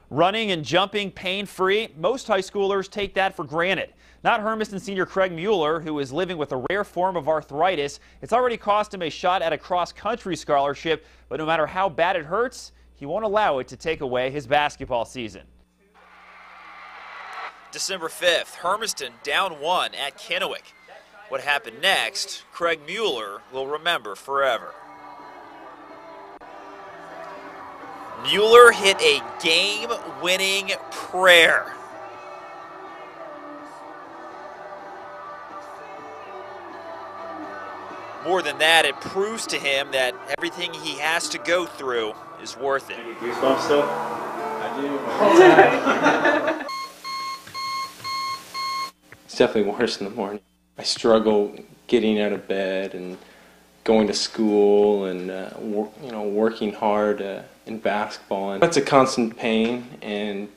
Running and jumping pain-free, most high schoolers take that for granted. Not Hermiston senior Craig Mueller, who is living with a rare form of arthritis. It's already cost him a shot at a cross-country scholarship, but no matter how bad it hurts, he won't allow it to take away his basketball season. December 5th, Hermiston down 1 at Kennewick. What happened next, Craig Mueller will remember forever. Mueller hit a game-winning prayer. More than that, it proves to him that everything he has to go through is worth it. Goosebumps still? I do. It's definitely worse in the morning. I struggle getting out of bed and going to school and working hard in basketball. And that's a constant pain, and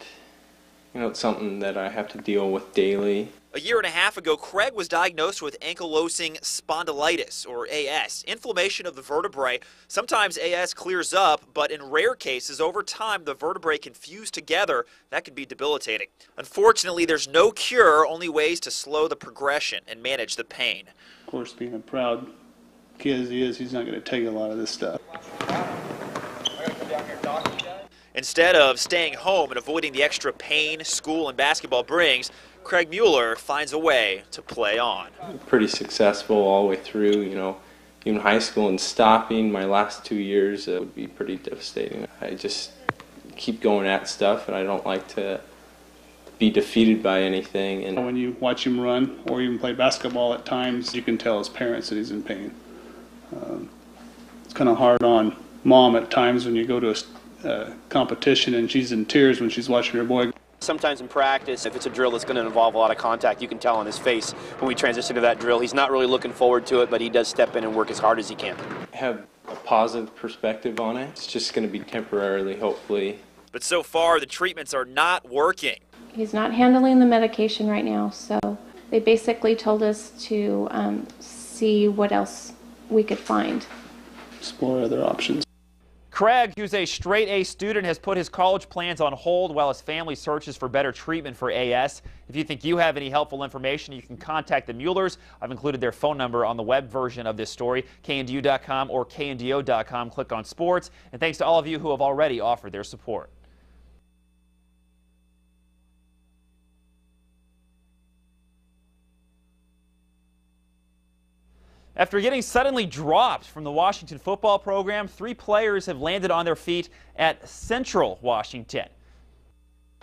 it's something that I have to deal with daily. A year and a half ago, Craig was diagnosed with ankylosing spondylitis, or AS, inflammation of the vertebrae. Sometimes AS clears up, but in rare cases, over time, the vertebrae can fuse together. That can be debilitating. Unfortunately, there's no cure, only ways to slow the progression and manage the pain. Of course, being a proud kid as he is, he's not going to take a lot of this stuff. Instead of staying home and avoiding the extra pain school and basketball brings, Craig Mueller finds a way to play on. Pretty successful all the way through, even high school, and stopping my last 2 years would be pretty devastating. I just keep going at stuff, and I don't like to be defeated by anything. And when you watch him run or even play basketball at times, you can tell as parents that he's in pain. It's kind of hard on mom at times when you go to a competition and she's in tears when she's watching her boy. Sometimes in practice, if it's a drill that's going to involve a lot of contact, you can tell on his face when we transition to that drill. He's not really looking forward to it, but he does step in and work as hard as he can. I have a positive perspective on it. It's just going to be temporarily, hopefully. But so far, the treatments are not working. He's not handling the medication right now, so they basically told us to see what else we could find. Explore other options. Craig, who's a straight A student, has put his college plans on hold while his family searches for better treatment for AS. If you think you have any helpful information, you can contact the Muellers. I've included their phone number on the web version of this story, kndu.com or kndo.com. Click on sports. And thanks to all of you who have already offered their support. After getting suddenly dropped from the Washington football program, 3 players have landed on their feet at Central Washington.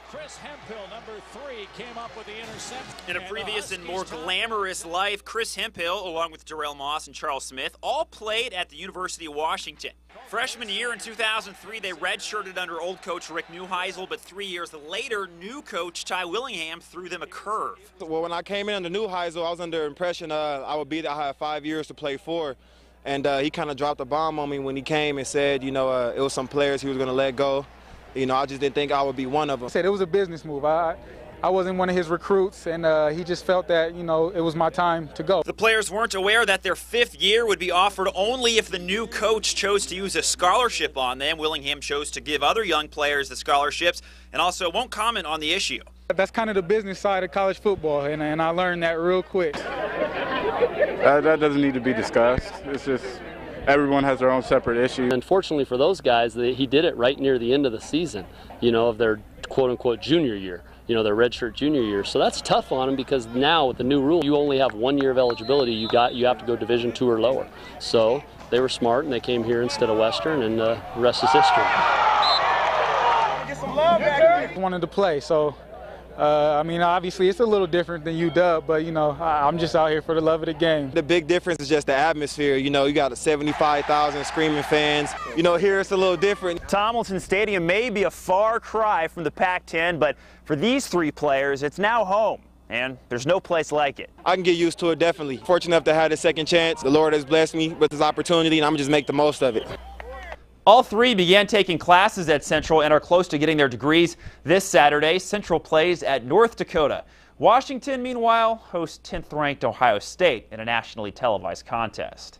Chris Hemphill, number 3, came up with the interception. In a previous and more glamorous life, Chris Hemphill, along with Jarrell Moss and Charles Smith, all played at the University of Washington. Freshman year in 2003, they redshirted under old coach Rick Neuheisel, but 3 years later, new coach Ty Willingham threw them a curve. Well, when I came in under Neuheisel, I was under the impression I would be there. I had 5 years to play for, and he kind of dropped a bomb on me when he came and said, it was some players he was going to let go. I just didn't think I would be one of them. I said it was a business move. I wasn't one of his recruits, and he just felt that, it was my time to go. The players weren't aware that their 5th year would be offered only if the new coach chose to use a scholarship on them. Willingham chose to give other young players the scholarships and also won't comment on the issue. That's kind of the business side of college football, and I learned that real quick. That doesn't need to be discussed. It's just everyone has their own separate issues. Unfortunately for those guys, he did it right near the end of the season, of their quote-unquote junior year, their redshirt junior year. So that's tough on them because now with the new rule, you only have 1 year of eligibility. You have to go Division II or lower. So they were smart and they came here instead of Western, and the rest is history. Get some love back here. Wanted to play, so obviously it's a little different than UW, but I'm just out here for the love of the game. The big difference is just the atmosphere. You got 75,000 screaming fans. Here it's a little different. Tomlinson Stadium may be a far cry from the Pac-10, but for these 3 players, it's now home, and there's no place like it. I can get used to it, definitely. Fortunate enough to have a second chance. The Lord has blessed me with this opportunity, and I'm going to just make the most of it. All 3 began taking classes at Central and are close to getting their degrees. This Saturday, Central plays at North Dakota. Washington, meanwhile, hosts 10th-ranked Ohio State in a nationally televised contest.